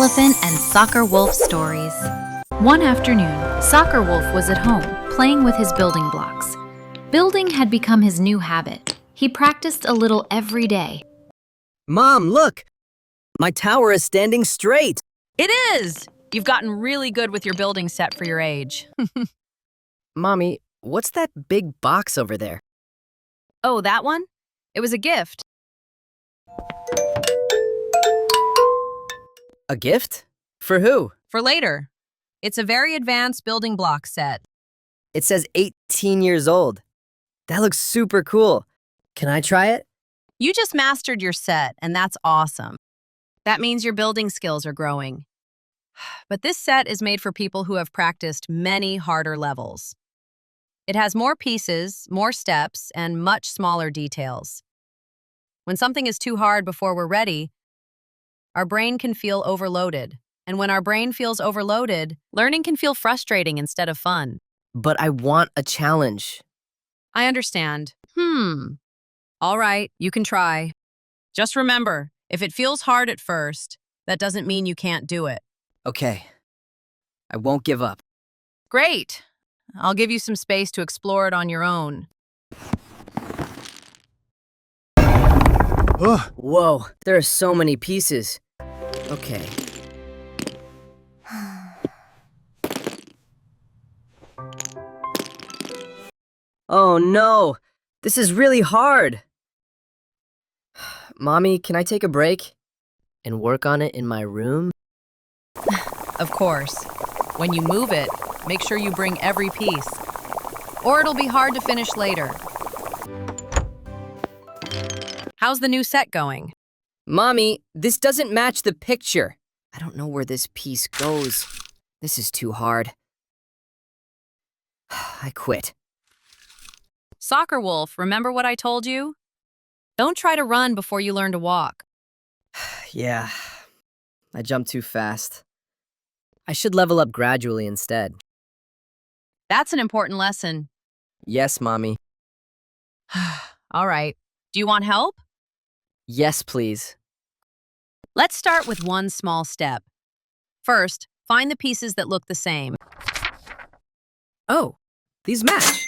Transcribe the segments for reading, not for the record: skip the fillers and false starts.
Elephant and Soccer Wolf Stories. One afternoon, Soccer Wolf was at home, playing with his building blocks. Building had become his new habit. He practiced a little every day. Mom, look! My tower is standing straight! It is! You've gotten really good with your building set for your age. Mommy, what's that big box over there? Oh, that one? It was a gift. A gift? For who? For later. It's a very advanced building block set. It says 18 years old. That looks super cool. Can I try it? You just mastered your set, and that's awesome. That means your building skills are growing. But this set is made for people who have practiced many harder levels. It has more pieces, more steps, and much smaller details. When something is too hard before we're ready, our brain can feel overloaded. And when our brain feels overloaded, learning can feel frustrating instead of fun. But I want a challenge. I understand. All right, you can try. Just remember, if it feels hard at first, that doesn't mean you can't do it. Okay. I won't give up. Great. I'll give you some space to explore it on your own. Whoa, there are so many pieces. Okay. Oh no! This is really hard! Mommy, can I take a break? And work on it in my room? Of course. When you move it, make sure you bring every piece. Or it'll be hard to finish later. How's the new set going? Mommy, this doesn't match the picture. I don't know where this piece goes. This is too hard. I quit. Soccer Wolf, remember what I told you? Don't try to run before you learn to walk. Yeah, I jumped too fast. I should level up gradually instead. That's an important lesson. Yes, Mommy. All right. Do you want help? Yes, please. Let's start with one small step. First, find the pieces that look the same. Oh, these match.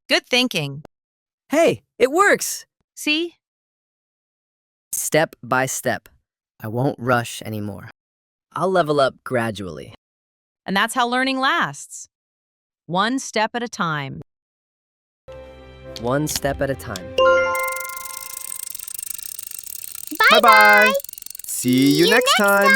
Good thinking. Hey, it works! See? Step by step. I won't rush anymore. I'll level up gradually. And that's how learning lasts. One step at a time. One step at a time. Bye-bye. See you next time.